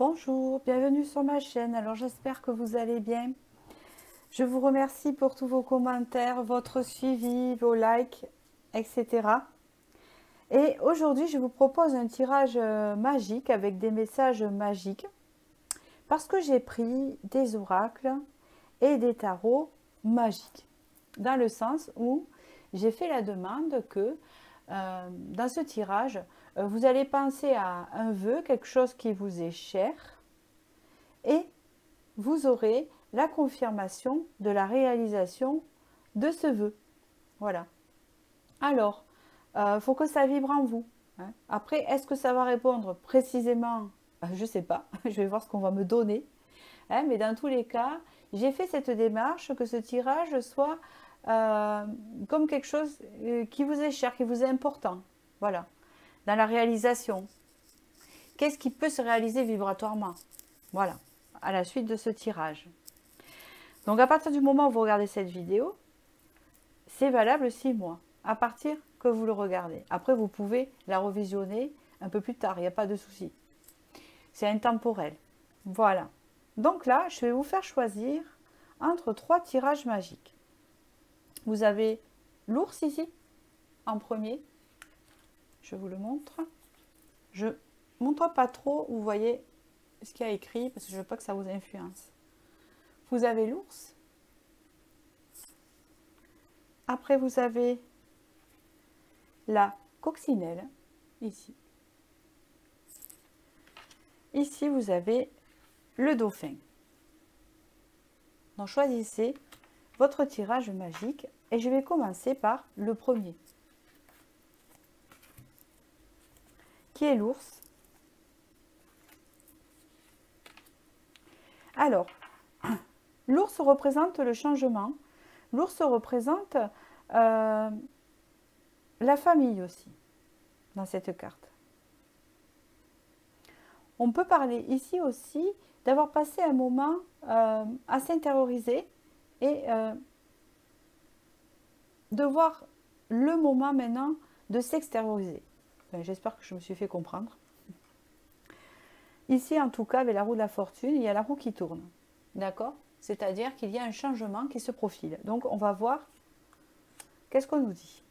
Bonjour, bienvenue sur ma chaîne. Alors j'espère que vous allez bien. Je vous remercie pour tous vos commentaires, votre suivi, vos likes, etc. Et aujourd'hui, je vous propose un tirage magique avec des messages magiques parce que j'ai pris des oracles et des tarots magiques. Dans le sens où j'ai fait la demande que dans ce tirage, vous allez penser à un vœu, quelque chose qui vous est cher, et vous aurez la confirmation de la réalisation de ce vœu. Voilà. Alors, il faut que ça vibre en vous. Hein. Après, est-ce que ça va répondre précisément? Je ne sais pas. Je vais voir ce qu'on va me donner. Hein, mais dans tous les cas, j'ai fait cette démarche que ce tirage soit comme quelque chose qui vous est cher, qui vous est important. Voilà. Dans la réalisation. Qu'est-ce qui peut se réaliser vibratoirement? Voilà. À la suite de ce tirage. Donc à partir du moment où vous regardez cette vidéo, c'est valable 6 mois, à partir que vous le regardez. Après, vous pouvez la revisionner un peu plus tard, il n'y a pas de souci. C'est intemporel. Voilà. Donc là, je vais vous faire choisir entre 3 tirages magiques. Vous avez l'ours ici, en premier. Je vous le montre. Je ne montre pas trop, vous voyez ce qu'il y a écrit, parce que je ne veux pas que ça vous influence. Vous avez l'ours. Après, vous avez la coccinelle, ici. Ici, vous avez le dauphin. Donc, choisissez votre tirage magique et je vais commencer par le premier, qui est l'ours. Alors, l'ours représente le changement. L'ours représente la famille aussi, dans cette carte. On peut parler ici aussi d'avoir passé un moment à s'intérioriser et de voir le moment maintenant de s'extérioriser. Enfin, j'espère que je me suis fait comprendre. Ici, en tout cas, avec la roue de la fortune, il y a la roue qui tourne. D'accord? C'est-à-dire qu'il y a un changement qui se profile. Donc, on va voir qu'est-ce qu'on nous dit.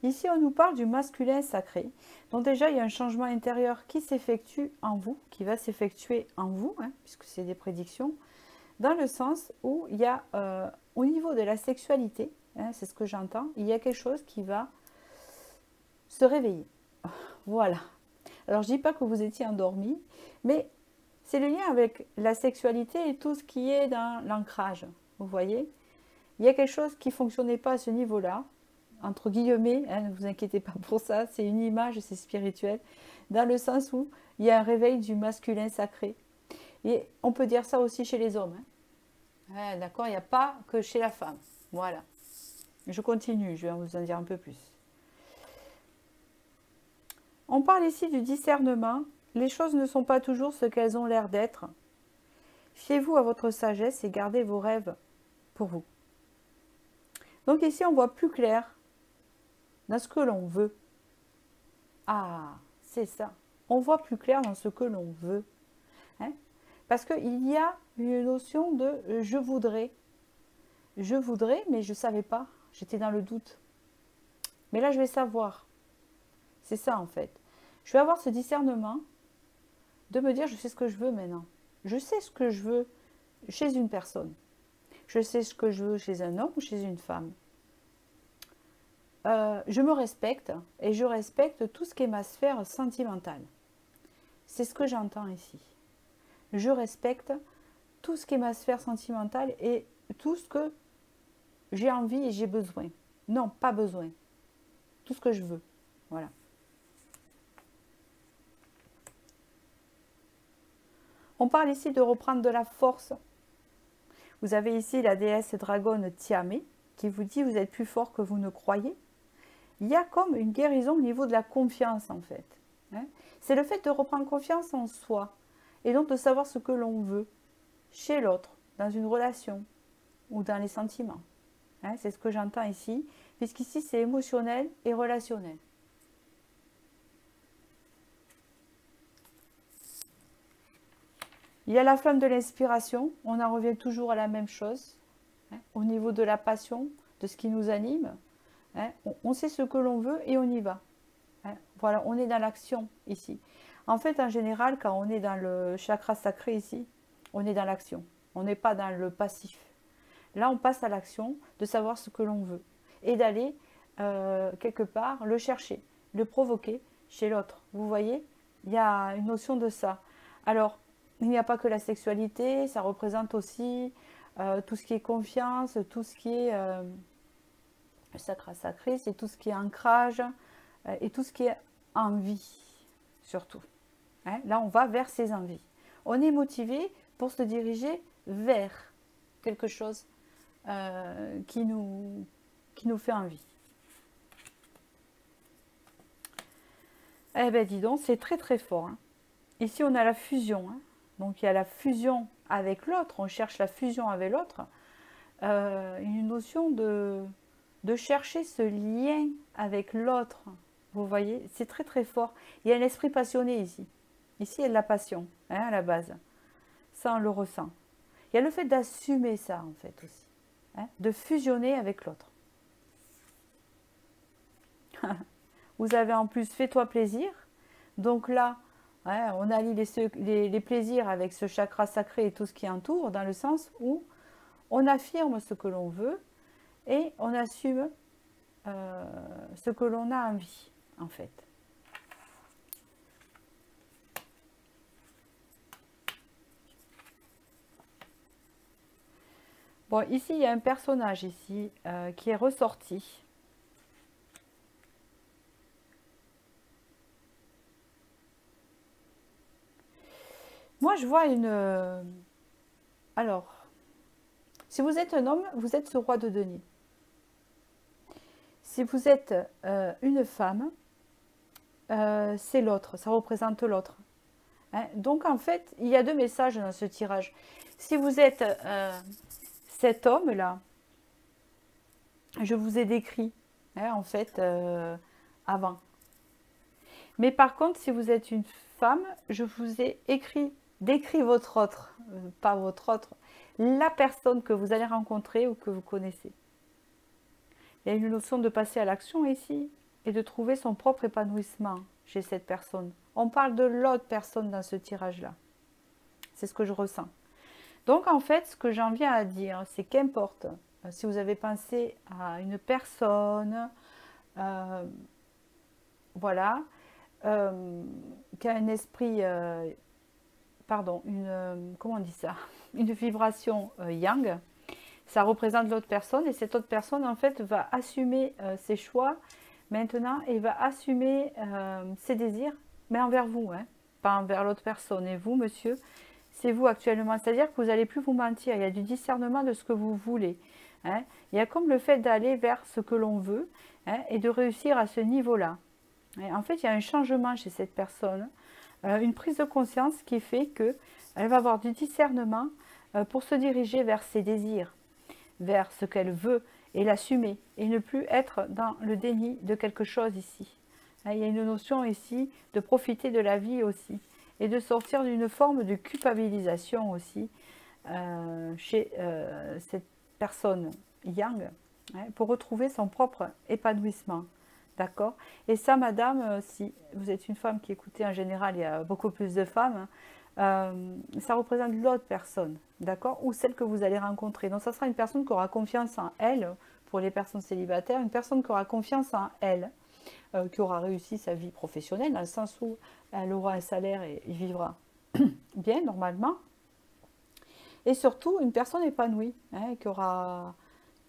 Ici, on nous parle du masculin sacré. Donc déjà, il y a un changement intérieur qui s'effectue en vous, qui va s'effectuer en vous, hein, puisque c'est des prédictions, dans le sens où il y a, au niveau de la sexualité, hein, c'est ce que j'entends, il y a quelque chose qui va se réveiller. Voilà. Alors, je ne dis pas que vous étiez endormi, mais c'est le lien avec la sexualité et tout ce qui est dans l'ancrage. Vous voyez? Il y a quelque chose qui ne fonctionnait pas à ce niveau-là, entre guillemets, hein, ne vous inquiétez pas pour ça, c'est une image, c'est spirituel, dans le sens où il y a un réveil du masculin sacré. Et on peut dire ça aussi chez les hommes. Hein. Ouais, d'accord, il n'y a pas que chez la femme. Voilà. Je continue, je vais vous en dire un peu plus. On parle ici du discernement. Les choses ne sont pas toujours ce qu'elles ont l'air d'être. Fiez-vous à votre sagesse et gardez vos rêves pour vous. Donc ici, on voit plus clair dans ce que l'on veut. Ah, c'est ça. On voit plus clair dans ce que l'on veut. Hein? Parce qu'il y a une notion de je voudrais. Je voudrais, mais je ne savais pas. J'étais dans le doute. Mais là, je vais savoir. C'est ça, en fait. Je vais avoir ce discernement de me dire, je sais ce que je veux maintenant. Je sais ce que je veux chez une personne. Je sais ce que je veux chez un homme ou chez une femme. Je me respecte et je respecte tout ce qui est ma sphère sentimentale. C'est ce que j'entends ici. Je respecte tout ce qui est ma sphère sentimentale et tout ce que j'ai envie et j'ai besoin. Non, pas besoin. Tout ce que je veux. Voilà. On parle ici de reprendre de la force. Vous avez ici la déesse dragonne Tiamé qui vous dit vous êtes plus fort que vous ne croyez. Il y a comme une guérison au niveau de la confiance en fait. Hein. C'est le fait de reprendre confiance en soi et donc de savoir ce que l'on veut chez l'autre, dans une relation ou dans les sentiments. Hein, c'est ce que j'entends ici, puisqu'ici c'est émotionnel et relationnel. Il y a la flamme de l'inspiration, on en revient toujours à la même chose, hein, au niveau de la passion, de ce qui nous anime. Hein, on sait ce que l'on veut et on y va. Hein, voilà, on est dans l'action ici. En fait, en général, quand on est dans le chakra sacré ici, on est dans l'action. On n'est pas dans le passif. Là, on passe à l'action de savoir ce que l'on veut et d'aller quelque part le chercher, le provoquer chez l'autre. Vous voyez, il y a une notion de ça. Alors, il n'y a pas que la sexualité, ça représente aussi tout ce qui est confiance, tout ce qui est le chakra sacré, c'est tout ce qui est ancrage et tout ce qui est envie, surtout. Hein, là, on va vers ses envies. On est motivé pour se diriger vers quelque chose qui nous fait envie. Eh bien, dis donc, c'est très très fort. Hein. Ici, on a la fusion. Hein. Donc, il y a la fusion avec l'autre. On cherche la fusion avec l'autre. Une notion de chercher ce lien avec l'autre. Vous voyez, c'est très très fort. Il y a un esprit passionné ici. Ici, il y a de la passion, hein, à la base. Ça, on le ressent. Il y a le fait d'assumer ça, en fait, aussi. Hein, de fusionner avec l'autre. Vous avez en plus fais-toi plaisir. Donc là, hein, on allie les plaisirs avec ce chakra sacré et tout ce qui entoure, dans le sens où on affirme ce que l'on veut et on assume ce que l'on a envie, en fait. Bon, ici, il y a un personnage ici qui est ressorti. Moi, je vois une... Alors, si vous êtes un homme, vous êtes ce roi de denier. Si vous êtes une femme, c'est l'autre, ça représente l'autre. Hein, donc, en fait, il y a deux messages dans ce tirage. Si vous êtes cet homme-là, je vous ai décrit, hein, en fait, avant. Mais par contre, si vous êtes une femme, je vous ai décrit votre autre, pas votre autre, la personne que vous allez rencontrer ou que vous connaissez. Il y a une notion de passer à l'action ici et de trouver son propre épanouissement chez cette personne. On parle de l'autre personne dans ce tirage-là. C'est ce que je ressens. Donc en fait, ce que j'en viens à dire, c'est qu'importe si vous avez pensé à une personne, voilà, qui a un esprit, pardon, comment on dit ça, une vibration yang, ça représente l'autre personne et cette autre personne en fait va assumer ses choix maintenant et va assumer ses désirs, mais envers vous, hein, pas envers l'autre personne. Et vous, monsieur, c'est vous actuellement, c'est-à-dire que vous n'allez plus vous mentir, il y a du discernement de ce que vous voulez. Hein. Il y a comme le fait d'aller vers ce que l'on veut, hein, et de réussir à ce niveau-là. En fait, il y a un changement chez cette personne, une prise de conscience qui fait qu'elle va avoir du discernement pour se diriger vers ses désirs, vers ce qu'elle veut et l'assumer, et ne plus être dans le déni de quelque chose ici. Il y a une notion ici de profiter de la vie aussi, et de sortir d'une forme de culpabilisation aussi chez cette personne yang, hein, pour retrouver son propre épanouissement. D'accord? Et ça, madame, si vous êtes une femme qui écoutez, en général, il y a beaucoup plus de femmes, ça représente l'autre personne, d'accord? Ou celle que vous allez rencontrer. Donc, ça sera une personne qui aura confiance en elle, pour les personnes célibataires, une personne qui aura confiance en elle, qui aura réussi sa vie professionnelle, dans le sens où elle aura un salaire et vivra bien, normalement. Et surtout, une personne épanouie, hein, qui aura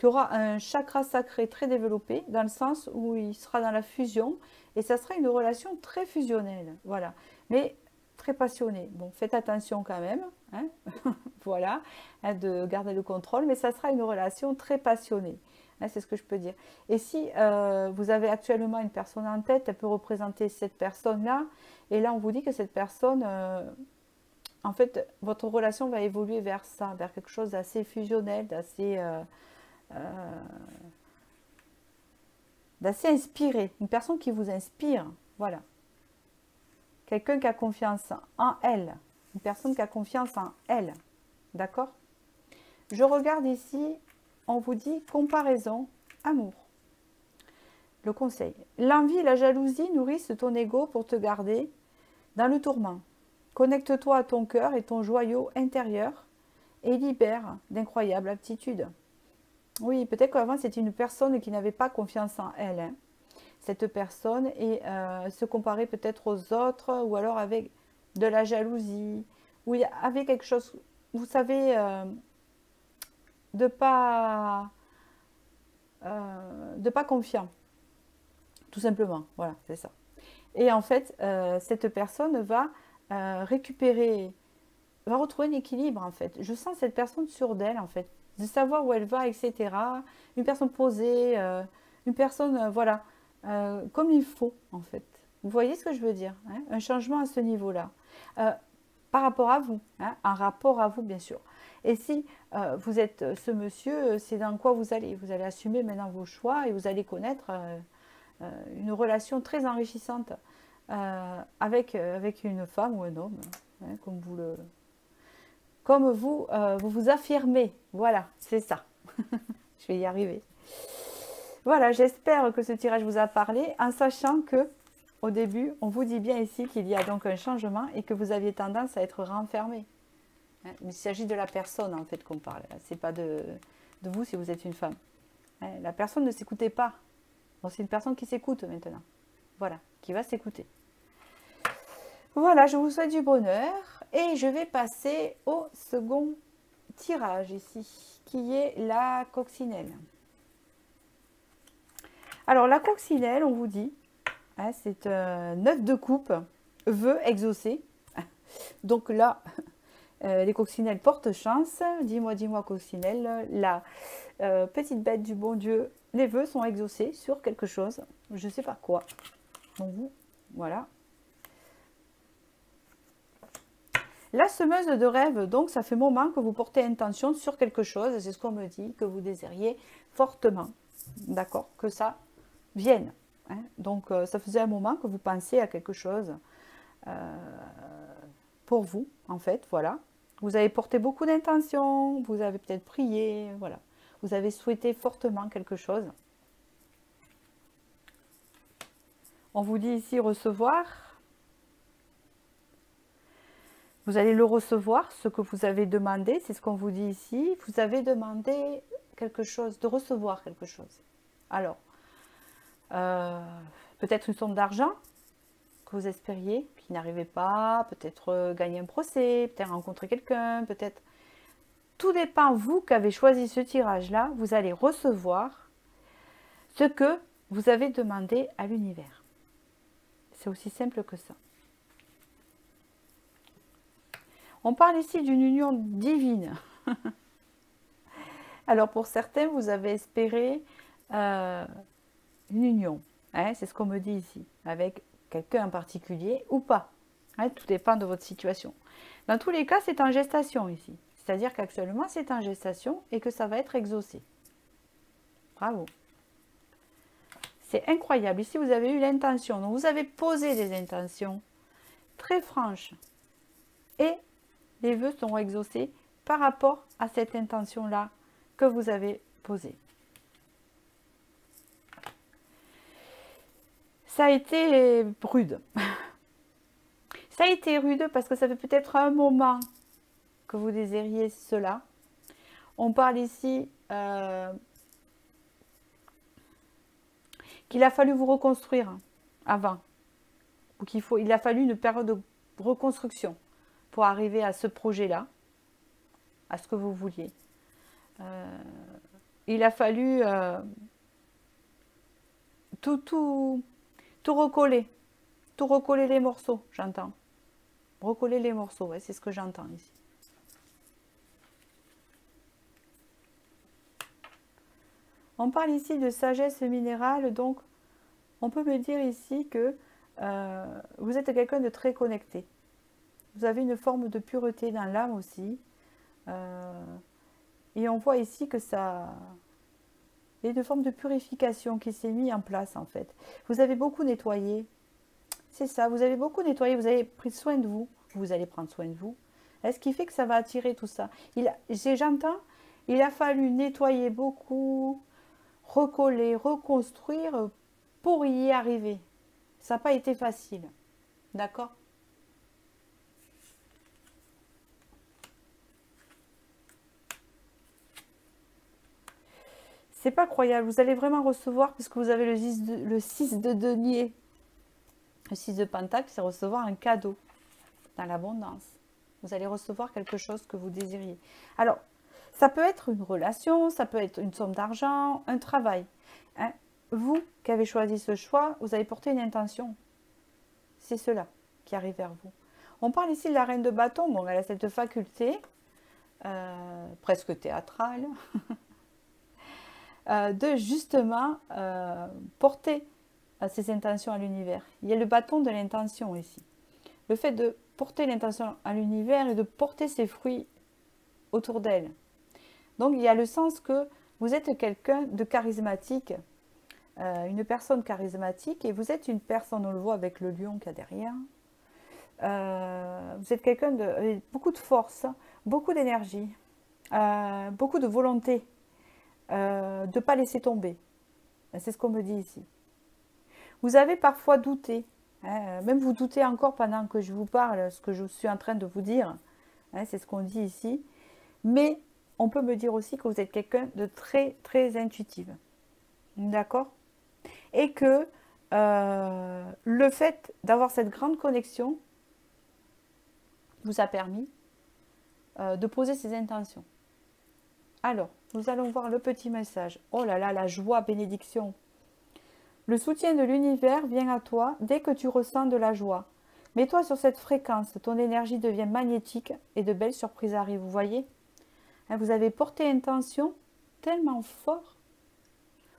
un chakra sacré très développé, dans le sens où il sera dans la fusion, et ça sera une relation très fusionnelle, voilà, mais très passionnée. Bon, faites attention quand même, hein, voilà, hein, de garder le contrôle, mais ça sera une relation très passionnée, hein, c'est ce que je peux dire. Et si vous avez actuellement une personne en tête, elle peut représenter cette personne-là, et là on vous dit que cette personne... en fait, votre relation va évoluer vers ça, vers quelque chose d'assez fusionnel, d'assez inspiré. Une personne qui vous inspire, voilà. Quelqu'un qui a confiance en elle, Une personne qui a confiance en elle. D'accord? Je regarde ici, on vous dit comparaison, amour. Le conseil. L'envie et la jalousie nourrissent ton ego pour te garder dans le tourment. Connecte-toi à ton cœur et ton joyau intérieur et libère d'incroyables aptitudes. Oui, peut-être qu'avant c'était une personne qui n'avait pas confiance en elle. Hein. Cette personne et se comparait peut-être aux autres ou alors avec de la jalousie ou il y avait quelque chose, vous savez, de pas confiant. Tout simplement, voilà, c'est ça. Et en fait, cette personne va récupérer, va retrouver un équilibre en fait. Je sens cette personne sûre d'elle en fait, de savoir où elle va, etc. Une personne posée, une personne, voilà, comme il faut en fait. Vous voyez ce que je veux dire, hein? Un changement à ce niveau-là. Par rapport à vous, hein? Un rapport à vous bien sûr. Et si vous êtes ce monsieur, c'est dans quoi vous allez. Vous allez assumer maintenant vos choix et vous allez connaître une relation très enrichissante avec une femme ou un homme, hein, comme vous vous affirmez. Voilà, c'est ça. Je vais y arriver. Voilà, j'espère que ce tirage vous a parlé, en sachant que au début, on vous dit bien ici qu'il y a donc un changement et que vous aviez tendance à être renfermé. Hein, mais il s'agit de la personne en fait qu'on parle. C'est pas de vous si vous êtes une femme. Hein, la personne ne s'écoutait pas. Bon, c'est une personne qui s'écoute maintenant. Voilà, qui va s'écouter. Voilà, je vous souhaite du bonheur et je vais passer au second tirage ici, qui est la coccinelle. Alors, la coccinelle, on vous dit, hein, c'est 9 de coupe, vœu exaucé. Donc là, les coccinelles portent chance. Dis-moi, coccinelle, la petite bête du bon Dieu, les vœux sont exaucés sur quelque chose. Je ne sais pas quoi. Donc vous, voilà. La semeuse de rêve, donc, ça fait un moment que vous portez intention sur quelque chose. C'est ce qu'on me dit, que vous désiriez fortement. D'accord? Que ça vienne. Hein? Donc, ça faisait un moment que vous pensiez à quelque chose pour vous, en fait. Voilà. Vous avez porté beaucoup d'intentions. Vous avez peut-être prié. Voilà. Vous avez souhaité fortement quelque chose. On vous dit ici recevoir. Vous allez le recevoir, ce que vous avez demandé, c'est ce qu'on vous dit ici. Vous avez demandé quelque chose, de recevoir quelque chose. Alors, peut-être une somme d'argent que vous espériez, qui n'arrivait pas, peut-être gagner un procès, peut-être rencontrer quelqu'un, peut-être... Tout dépend, vous qui avez choisi ce tirage-là, vous allez recevoir ce que vous avez demandé à l'univers. C'est aussi simple que ça. On parle ici d'une union divine. Alors pour certains, vous avez espéré une union. Hein, c'est ce qu'on me dit ici, avec quelqu'un en particulier ou pas. Hein, tout dépend de votre situation. Dans tous les cas, c'est en gestation ici. C'est-à-dire qu'actuellement, c'est en gestation et que ça va être exaucé. Bravo. C'est incroyable. Ici, vous avez eu l'intention. Donc, vous avez posé des intentions très franches. Et les vœux sont exaucés par rapport à cette intention-là que vous avez posée. Ça a été rude. Ça a été rude parce que ça fait peut-être un moment que vous désiriez cela. On parle ici qu'il a fallu vous reconstruire avant. Ou il a fallu une période de reconstruction pour arriver à ce projet-là, à ce que vous vouliez. Il a fallu tout recoller les morceaux, j'entends. Recoller les morceaux, ouais, c'est ce que j'entends ici. On parle ici de sagesse minérale, donc on peut me dire ici que vous êtes quelqu'un de très connecté. Vous avez une forme de pureté dans l'âme aussi. Et on voit ici que ça... Il y a une forme de purification qui s'est mise en place en fait. Vous avez beaucoup nettoyé. C'est ça, vous avez beaucoup nettoyé, vous avez pris soin de vous. Vous allez prendre soin de vous. Ce qui fait que ça va attirer tout ça. J'entends, il a fallu nettoyer beaucoup, recoller, reconstruire pour y arriver. Ça n'a pas été facile. D'accord? C'est pas croyable. Vous allez vraiment recevoir, puisque vous avez le 6 de denier. Le 6 de pentacle, c'est recevoir un cadeau dans l'abondance. Vous allez recevoir quelque chose que vous désiriez. Alors, ça peut être une relation, ça peut être une somme d'argent, un travail. Hein. Vous qui avez choisi ce choix, vous avez porté une intention. C'est cela qui arrive vers vous. On parle ici de la reine de bâton. Bon, elle a cette faculté, presque théâtrale, de justement porter ses intentions à l'univers. Il y a le bâton de l'intention ici. Le fait de porter l'intention à l'univers et de porter ses fruits autour d'elle. Donc il y a le sens que vous êtes quelqu'un de charismatique, une personne charismatique, et vous êtes une personne, on le voit avec le lion qu'il y a derrière, vous êtes quelqu'un de beaucoup de force, beaucoup d'énergie, beaucoup de volonté, de ne pas laisser tomber. C'est ce qu'on me dit ici. Vous avez parfois douté, hein, même vous doutez encore pendant que je vous parle, ce que je suis en train de vous dire, hein, c'est ce qu'on dit ici, mais on peut me dire aussi que vous êtes quelqu'un de très très intuitif, d'accord? Et que le fait d'avoir cette grande connexion vous a permis de poser ses intentions. Alors, nous allons voir le petit message. Oh là là, la joie, bénédiction. Le soutien de l'univers vient à toi dès que tu ressens de la joie. Mets-toi sur cette fréquence, ton énergie devient magnétique et de belles surprises arrivent. Vous voyez, hein, vous avez porté intention tellement fort,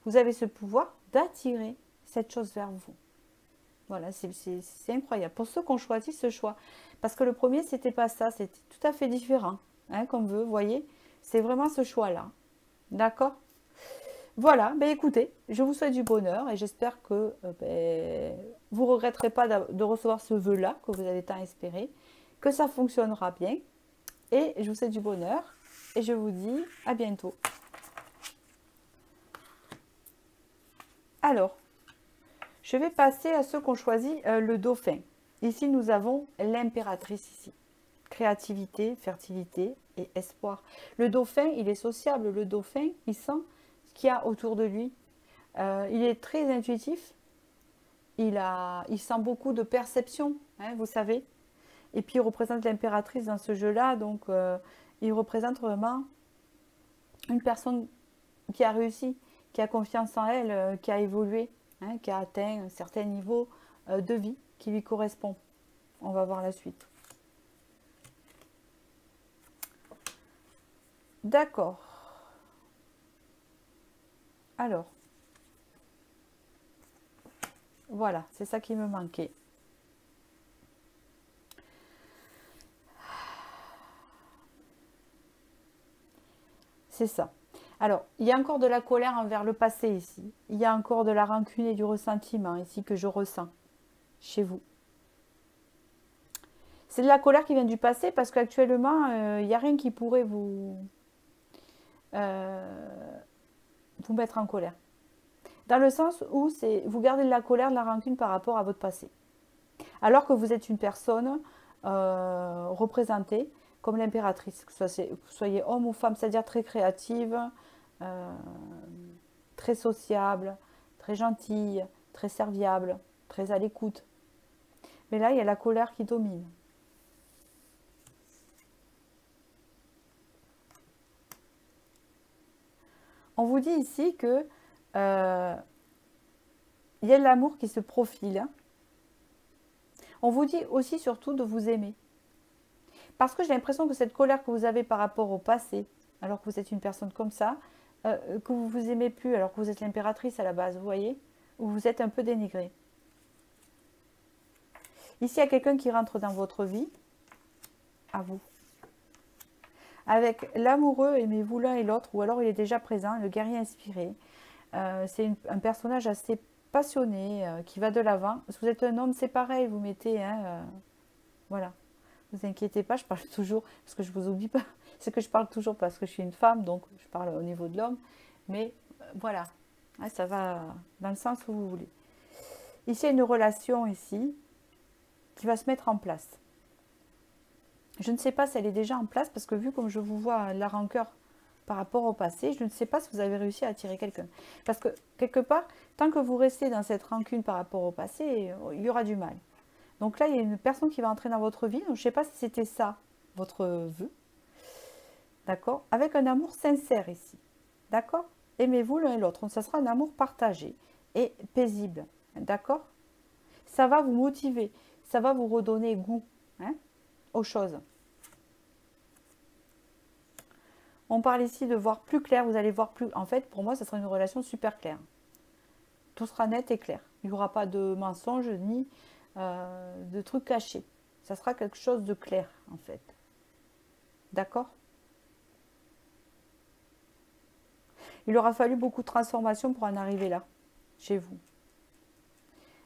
vous avez ce pouvoir d'attirer cette chose vers vous. Voilà, c'est incroyable. Pour ceux qui ont choisi ce choix, parce que le premier, c'était pas ça, c'était tout à fait différent, hein, comme vous voyez, c'est vraiment ce choix-là. D'accord? Voilà, ben écoutez, je vous souhaite du bonheur et j'espère que vous ne regretterez pas de recevoir ce vœu-là que vous avez tant espéré, que ça fonctionnera bien. Et je vous souhaite du bonheur et je vous dis à bientôt. Alors, je vais passer à ceux qui ont choisi le dauphin. Ici, nous avons l'impératrice ici. Créativité, fertilité et espoir. Le dauphin, il est sociable. Le dauphin, il sent ce qu'il y a autour de lui. Il est très intuitif. Il sent beaucoup de perception, hein, vous savez. Et puis, il représente l'impératrice dans ce jeu-là. Donc, il représente vraiment une personne qui a réussi, qui a confiance en elle, qui a évolué, hein, qui a atteint un certain niveau de vie qui lui correspond. On va voir la suite. D'accord. Alors, voilà, c'est ça qui me manquait. C'est ça. Alors, il y a encore de la colère envers le passé ici. Il y a encore de la rancune et du ressentiment ici que je ressens chez vous. C'est de la colère qui vient du passé parce qu'actuellement, il n'y a rien qui pourrait vous mettre en colère. Dans le sens où vous gardez de la colère, de la rancune par rapport à votre passé. Alors que vous êtes une personne représentée comme l'impératrice, que vous soyez homme ou femme, c'est-à-dire très créative, très sociable, très gentille, très serviable, très à l'écoute. Mais là, il y a la colère qui domine. On vous dit ici que il y a de l'amour qui se profile. On vous dit aussi surtout de vous aimer. Parce que j'ai l'impression que cette colère que vous avez par rapport au passé, alors que vous êtes une personne comme ça, que vous ne vous aimez plus alors que vous êtes l'impératrice à la base, vous voyez, ou vous êtes un peu dénigré. Ici, il y a quelqu'un qui rentre dans votre vie, à vous. Avec l'amoureux, aimez-vous l'un et l'autre, ou alors il est déjà présent, le guerrier inspiré. C'est un personnage assez passionné, qui va de l'avant. Si vous êtes un homme, c'est pareil, vous mettez, hein, voilà. Vous inquiétez pas, je parle toujours, parce que je vous oublie pas, c'est que je parle toujours parce que je suis une femme, donc je parle au niveau de l'homme. Mais voilà, ouais, ça va dans le sens où vous voulez. Ici, il y a une relation ici qui va se mettre en place. Je ne sais pas si elle est déjà en place, parce que vu comme je vous vois la rancœur par rapport au passé, je ne sais pas si vous avez réussi à attirer quelqu'un. Parce que, quelque part, tant que vous restez dans cette rancune par rapport au passé, il y aura du mal. Donc là, il y a une personne qui va entrer dans votre vie. Donc, je ne sais pas si c'était ça, votre vœu. D'accord? Avec un amour sincère ici. D'accord? Aimez-vous l'un et l'autre. Donc, ça sera un amour partagé et paisible. D'accord? Ça va vous motiver. Ça va vous redonner goût, hein, aux choses. On parle ici de voir plus clair. Vous allez voir plus... En fait, pour moi, ça sera une relation super claire. Tout sera net et clair. Il n'y aura pas de mensonges ni de trucs cachés. Ça sera quelque chose de clair, en fait. D'accord? Il aura fallu beaucoup de transformation pour en arriver là, chez vous.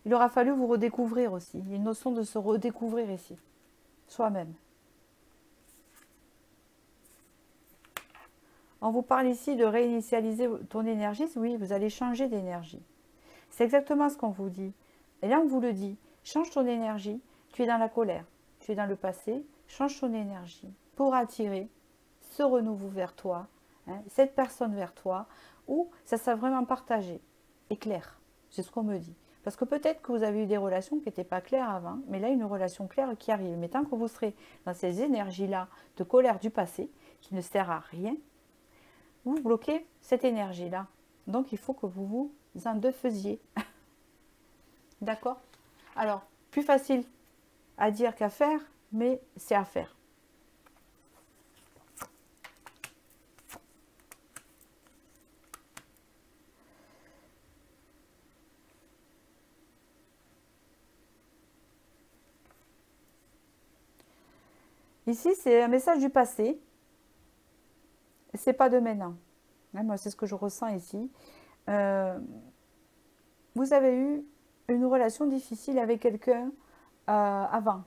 Il aura fallu vous redécouvrir aussi. Il y a une notion de se redécouvrir ici, soi-même. On vous parle ici de réinitialiser ton énergie. Oui, vous allez changer d'énergie. C'est exactement ce qu'on vous dit. Et là, on vous le dit. Change ton énergie. Tu es dans la colère. Tu es dans le passé. Change ton énergie pour attirer ce renouveau vers toi, hein, cette personne vers toi, où ça sera vraiment partagé et clair. C'est ce qu'on me dit. Parce que peut-être que vous avez eu des relations qui n'étaient pas claires avant, mais là, une relation claire qui arrive. Mais tant que vous serez dans ces énergies-là de colère du passé, qui ne sert à rien, vous bloquez cette énergie-là. Donc, il faut que vous vous en défaisiez. D'accord? Alors, plus facile à dire qu'à faire, mais c'est à faire. Ici, c'est un message du passé. C'est pas de maintenant. Moi, c'est ce que je ressens ici. Vous avez eu une relation difficile avec quelqu'un avant.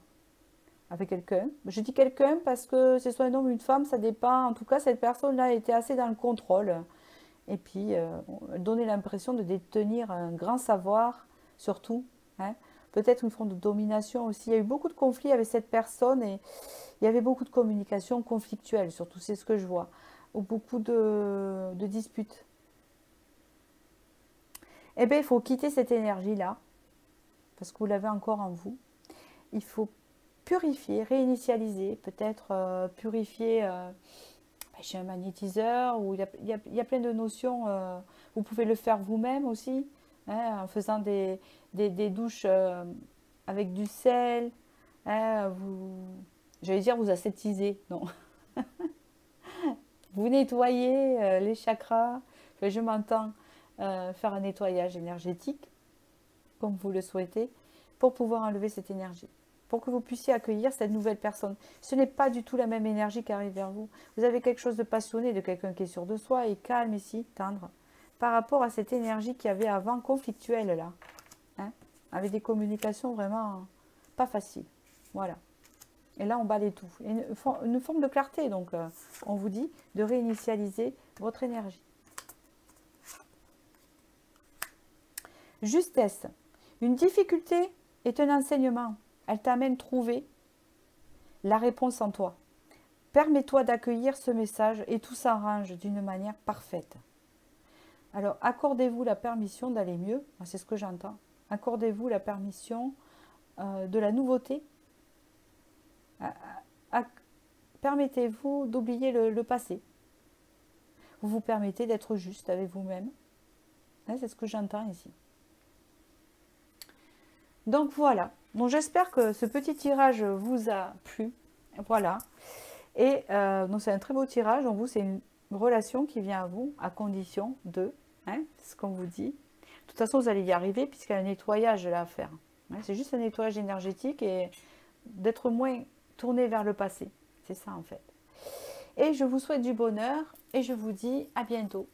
Avec quelqu'un. Je dis quelqu'un parce que c'est soit un homme ou une femme, ça dépend. En tout cas, cette personne-là était assez dans le contrôle. Et puis, donner l'impression de détenir un grand savoir, surtout. Hein. Peut-être une forme de domination aussi. Il y a eu beaucoup de conflits avec cette personne et il y avait beaucoup de communication conflictuelle, surtout, c'est ce que je vois. Ou beaucoup de disputes. Eh bien, il faut quitter cette énergie-là, parce que vous l'avez encore en vous. Il faut purifier, réinitialiser, peut-être purifier chez un magnétiseur, où il y a plein de notions. Vous pouvez le faire vous-même aussi, hein, en faisant des douches avec du sel. Hein, j'allais dire vous ascétisez, non. Vous nettoyez les chakras. Enfin, je m'entends faire un nettoyage énergétique, comme vous le souhaitez, pour pouvoir enlever cette énergie. Pour que vous puissiez accueillir cette nouvelle personne. Ce n'est pas du tout la même énergie qui arrive vers vous. Vous avez quelque chose de passionné, de quelqu'un qui est sûr de soi et calme ici, tendre, par rapport à cette énergie qu'il y avait avant, conflictuelle là. Hein, avec des communications vraiment pas faciles. Voilà. Et là, on balaye tout. Une forme de clarté, donc on vous dit de réinitialiser votre énergie. Justesse. Une difficulté est un enseignement. Elle t'amène à trouver la réponse en toi. Permets-toi d'accueillir ce message et tout s'arrange d'une manière parfaite. Alors, accordez-vous la permission d'aller mieux. C'est ce que j'entends. Accordez-vous la permission de la nouveauté. Permettez-vous d'oublier le passé. Vous vous permettez d'être juste avec vous-même. C'est ce que j'entends ici. Donc voilà. Donc j'espère que ce petit tirage vous a plu. Voilà. Et donc c'est un très beau tirage. Donc vous, c'est une relation qui vient à vous à condition de, hein, c'est ce qu'on vous dit. De toute façon, vous allez y arriver puisqu'il y a un nettoyage là à faire. C'est juste un nettoyage énergétique et d'être moins tourné vers le passé. C'est ça en fait. Et je vous souhaite du bonheur et je vous dis à bientôt